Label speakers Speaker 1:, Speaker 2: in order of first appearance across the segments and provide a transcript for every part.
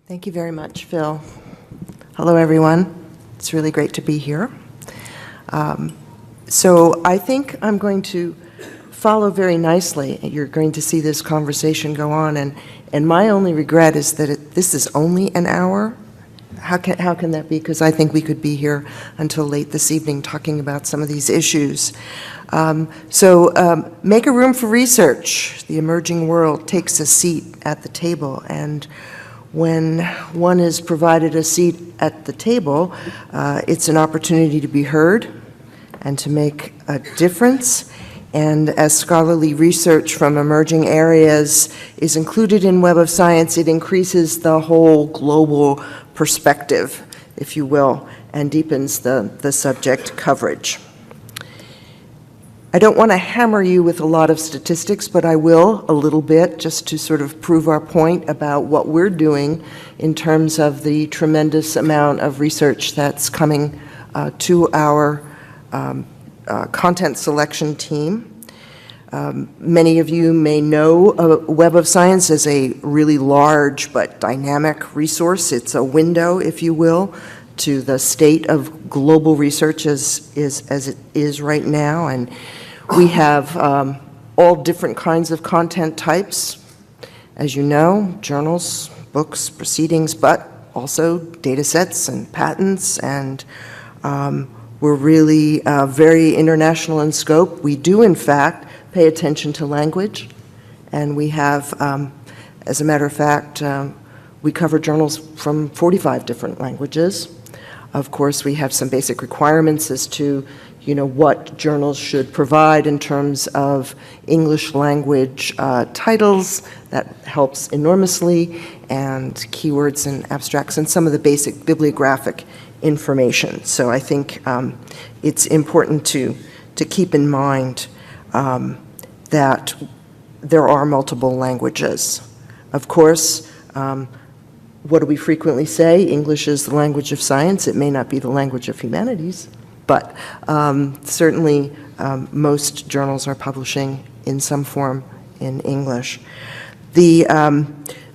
Speaker 1: Thank you very much, Phil. Hello, everyone. It's really great to be here. So I think I'm going to follow very nicely. You're going to see this conversation go on, and my only regret is that this is only an hour. How can that be? Because I think we could be here until late this evening talking about some of these issues. Make a room for research. The emerging world takes a seat at the table, and when one is provided a seat at the table, it's an opportunity to be heard and to make a difference. And as scholarly research from emerging areas is included in Web of Science, it increases the whole global perspective, if you will, and deepens the subject coverage. I don't want to hammer you with a lot of statistics, but I will a little bit, just to sort of prove our point about what we're doing in terms of the tremendous amount of research that's coming to our content selection team. Many of you may know Web of Science as a really large but dynamic resource. It's a window, if you will, to the state of global research as it is right now. And we have all different kinds of content types, as you know, journals, books, proceedings, but also data sets and patents, and we're really very international in scope. We do, in fact, pay attention to language, and we have, as a matter of fact, we cover journals from 45 different languages. Of course, we have some basic requirements as to, what journals should provide in terms of English language titles. That helps enormously, and keywords and abstracts, and some of the basic bibliographic information. So I think it's important to keep in mind that there are multiple languages. Of course, what do we frequently say? English is the language of science. It may not be the language of humanities, but certainly most journals are publishing in some form in English. The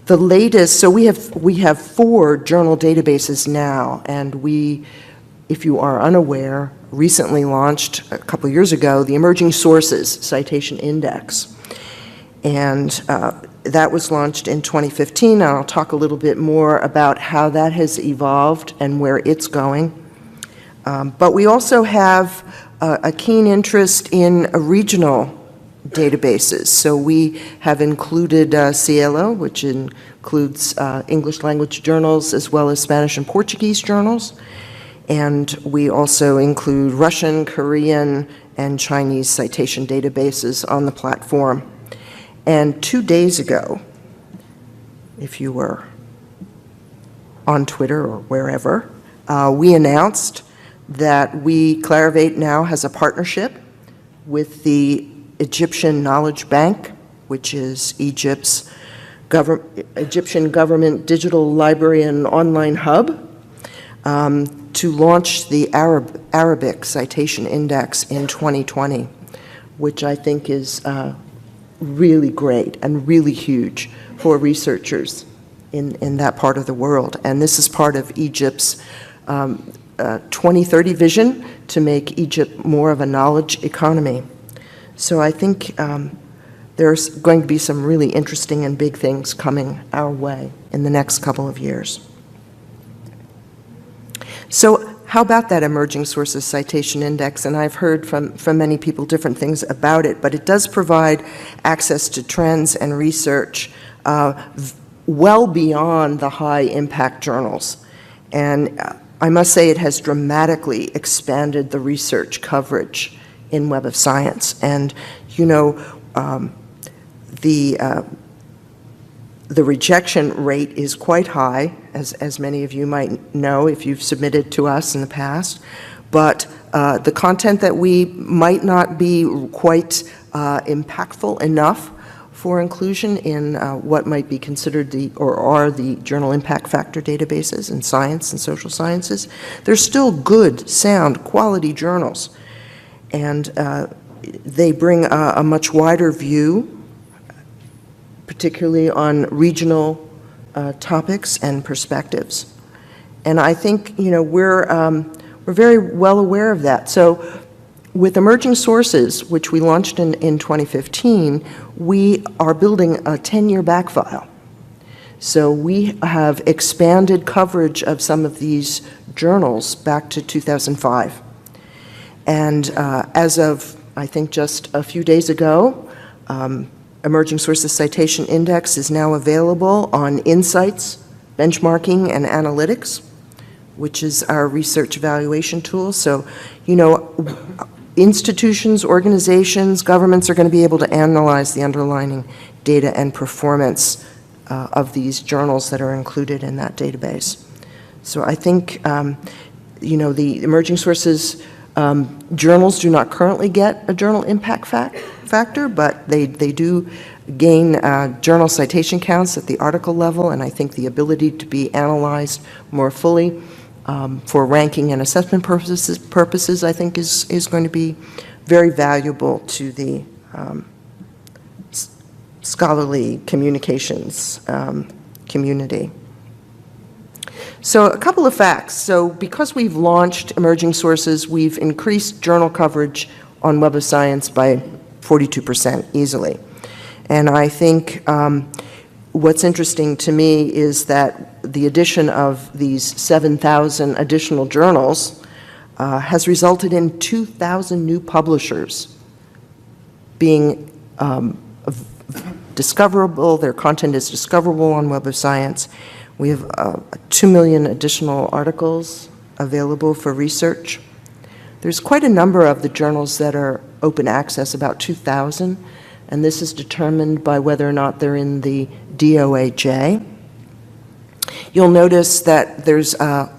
Speaker 1: latest, so we have 4 journal databases now, and we, if you are unaware, recently launched a couple years ago the Emerging Sources Citation Index. And that was launched in 2015, and I'll talk a little bit more about how that has evolved and where it's going. But we also have a keen interest in regional databases. So we have included Cielo, which includes English language journals as well as Spanish and Portuguese journals. And we also include Russian, Korean, and Chinese citation databases on the platform. And 2 days ago, if you were on Twitter or wherever, we announced that Clarivate now has a partnership with the Egyptian Knowledge Bank, which is Egypt's Egyptian government digital library and online hub, to launch the Arabic Citation Index in 2020, which I think is really great and really huge for researchers in that part of the world. And this is part of Egypt's 2030 vision to make Egypt more of a knowledge economy. So I think there's going to be some really interesting and big things coming our way in the next couple of years. So how about that Emerging Sources Citation Index? And I've heard from many people different things about it, but it does provide access to trends and research well beyond the high-impact journals. And I must say it has dramatically expanded the research coverage in Web of Science. And, the rejection rate is quite high, as many of you might know if you've submitted to us in the past. But the content that we might not be quite impactful enough for inclusion in what might be considered are the journal impact factor databases in science and social sciences, they're still good, sound, quality journals. And they bring a much wider view, particularly on regional topics and perspectives. And I think, we're very well aware of that. So with emerging sources, which we launched in 2015, we are building a 10-year back file. So we have expanded coverage of some of these journals back to 2005. And as of, I think, just a few days ago, Emerging Sources Citation Index is now available on Insights, Benchmarking, and Analytics, which is our research evaluation tool. So, institutions, organizations, governments are going to be able to analyze the underlying data and performance of these journals that are included in that database. So I think, the emerging sources journals do not currently get a journal impact factor, but they do gain journal citation counts at the article level, and I think the ability to be analyzed more fully for ranking and assessment purposes, I think is going to be very valuable to the scholarly communications community. So a couple of facts. So because we've launched emerging sources, we've increased journal coverage on Web of Science by 42% easily. And I think what's interesting to me is that the addition of these 7,000 additional journals has resulted in 2,000 new publishers being discoverable. Their content is discoverable on Web of Science. We have 2 million additional articles available for research. There's quite a number of the journals that are open access, about 2,000, and this is determined by whether or not they're in the DOAJ. You'll notice that there's a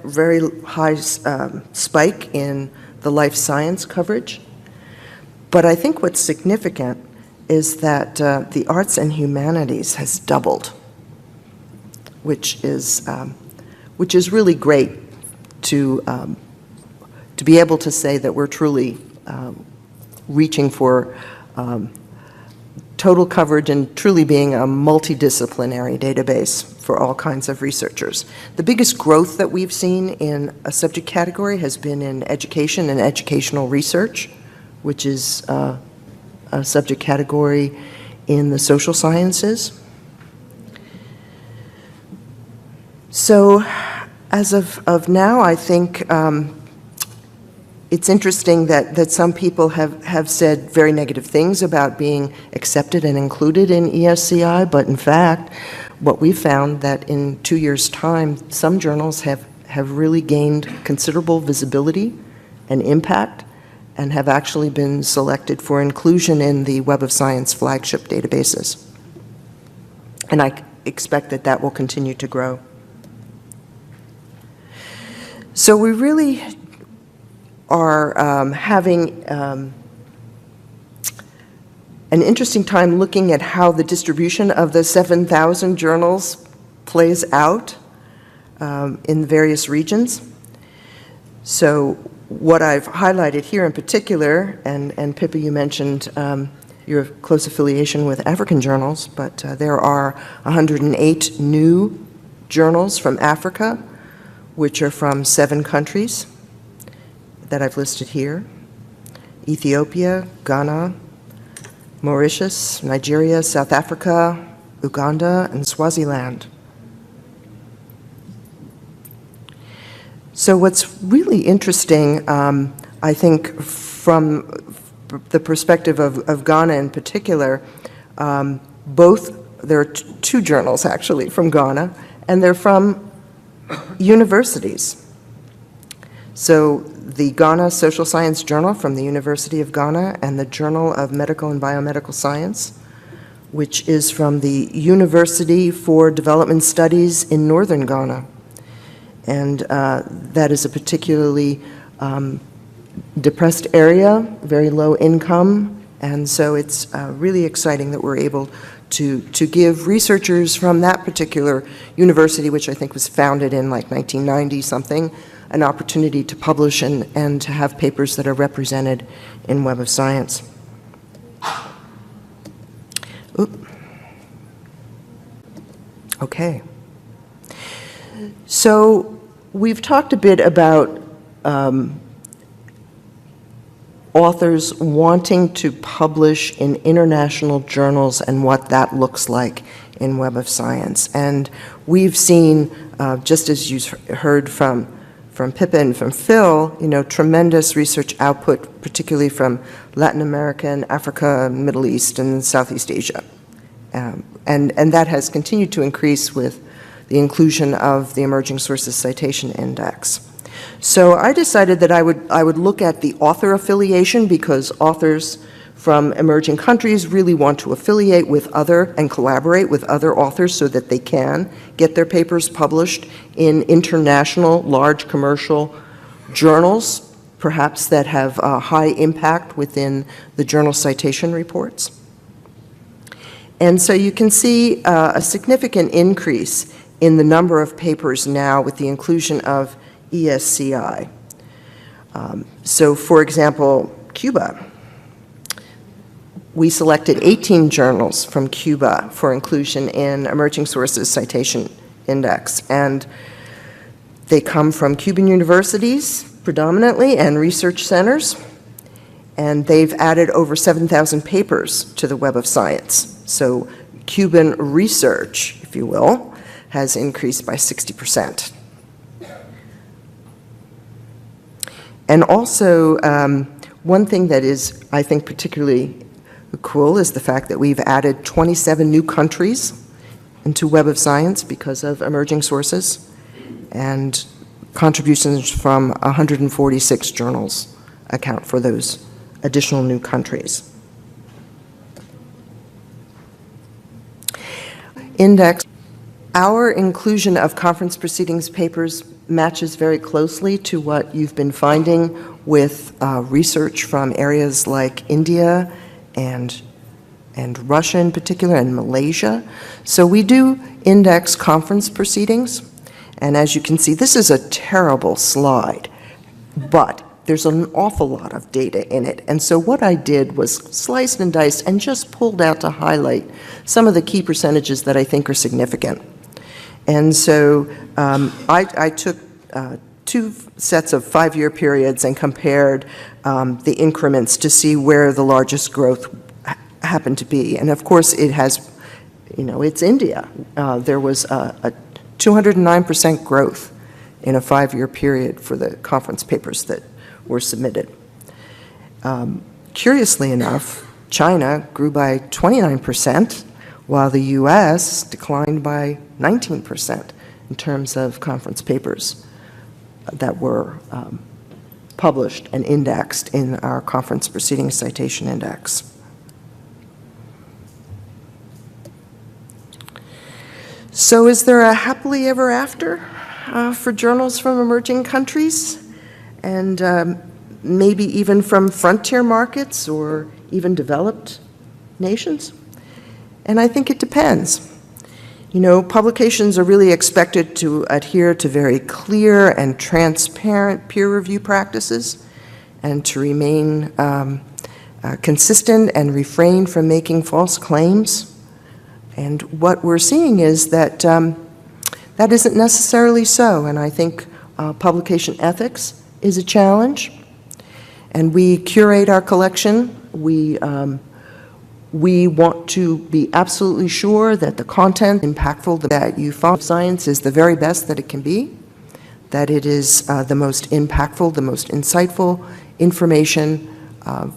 Speaker 1: very high spike in the life science coverage, but I think what's significant is that the arts and humanities has doubled, which is really great to be able to say that we're truly reaching for total coverage and truly being a multidisciplinary database for all kinds of researchers. The biggest growth that we've seen in a subject category has been in education and educational research, which is a subject category in the social sciences. So as of now, I think it's interesting that some people have said very negative things about being accepted and included in ESCI, but in fact, what we found that in 2 years' time, some journals have really gained considerable visibility and impact and have actually been selected for inclusion in the Web of Science flagship databases. And I expect that that will continue to grow. So we really are having an interesting time looking at how the distribution of the 7,000 journals plays out in various regions. So what I've highlighted here in particular, and Pippa, you mentioned your close affiliation with African journals, but there are 108 new journals from Africa, which are from 7 countries that I've listed here: Ethiopia, Ghana, Mauritius, Nigeria, South Africa, Uganda, and Swaziland. So what's really interesting, I think, from the perspective of Ghana in particular, there are 2 journals actually from Ghana, and they're from universities. So the Ghana Social Science Journal from the University of Ghana and the Journal of Medical and Biomedical Science, which is from the University for Development Studies in Northern Ghana. And that is a particularly depressed area, very low income, and so it's really exciting that we're able to give researchers from that particular university, which I think was founded in like 1990 something, an opportunity to publish and to have papers that are represented in Web of Science. Okay. So we've talked a bit about authors wanting to publish in international journals and what that looks like in Web of Science. And we've seen, just as you heard from Pippa and from Phil, tremendous research output, particularly from Latin America and Africa, Middle East, and Southeast Asia. And that has continued to increase with the inclusion of the Emerging Sources Citation Index. So I decided that I would look at the author affiliation, because authors from emerging countries really want to affiliate with other and collaborate with other authors so that they can get their papers published in international large commercial journals, perhaps that have a high impact within the journal citation reports. And so you can see a significant increase in the number of papers now with the inclusion of ESCI. So for example, Cuba. We selected 18 journals from Cuba for inclusion in Emerging Sources Citation Index, and they come from Cuban universities predominantly and research centers, and they've added over 7,000 papers to the Web of Science. So Cuban research, if you will, has increased by 60%. And also, one thing that is, I think, particularly cool is the fact that we've added 27 new countries into Web of Science because of emerging sources, and contributions from 146 journals account for those additional new countries. Index. Our inclusion of conference proceedings papers matches very closely to what you've been finding with research from areas like India and Russia in particular, and Malaysia. So we do index conference proceedings, and as you can see, this is a terrible slide, but there's an awful lot of data in it. And so what I did was sliced and diced and just pulled out to highlight some of the key percentages that I think are significant. And so I took two sets of 5-year periods and compared the increments to see where the largest growth happened to be. And of course it has, it's India. There was a 209% growth in a 5-year period for the conference papers that were submitted. Curiously enough, China grew by 29%, while the US declined by 19% in terms of conference papers that were published and indexed in our Conference Proceedings Citation Index. So is there a happily ever after for journals from emerging countries, and maybe even from frontier markets or even developed nations? And I think it depends. Publications are really expected to adhere to very clear and transparent peer review practices, and to remain consistent and refrain from making false claims. And what we're seeing is that that isn't necessarily so, and I think publication ethics is a challenge. And we curate our collection. We want to be absolutely sure that the content impactful that you find science is the very best that it can be, that it is the most impactful, the most insightful information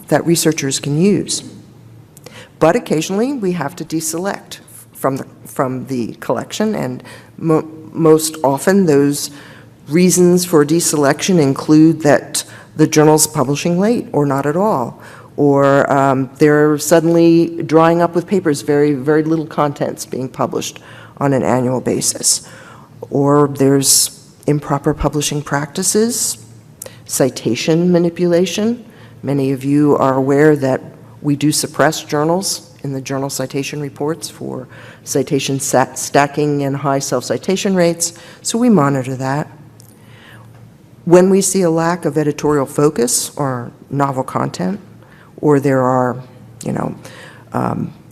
Speaker 1: that researchers can use. But occasionally we have to deselect from the collection, and most often those reasons for deselection include that the journal's publishing late or not at all, or they're suddenly drying up with papers, very, very little contents being published on an annual basis. Or there's improper publishing practices, citation manipulation. Many of you are aware that we do suppress journals in the journal citation reports for citation stacking and high self-citation rates, so we monitor that. When we see a lack of editorial focus or novel content, or there are,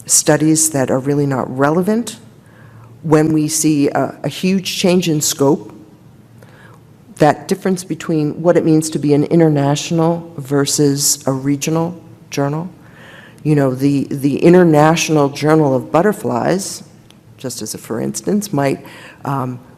Speaker 1: studies that are really not relevant, when we see a huge change in scope, that difference between what it means to be an international versus a regional journal. You know, the International Journal of Butterflies, just as a for instance, might,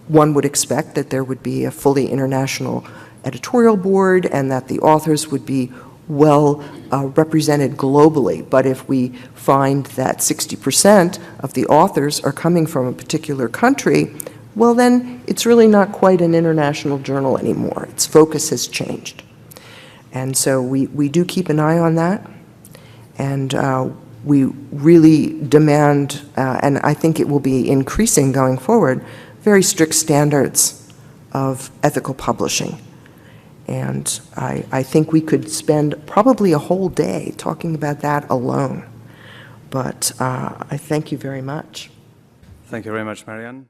Speaker 1: one would expect that there would be a fully international editorial board and that the authors would be well represented globally. But if we find that 60% of the authors are coming from a particular country, well then it's really not quite an international journal anymore. Its focus has changed. And so we do keep an eye on that, and we really demand, and I think it will be increasing going forward, very strict standards of ethical publishing. And I think we could spend probably a whole day talking about that alone. But I thank you very much.
Speaker 2: Thank you very much, Marianne.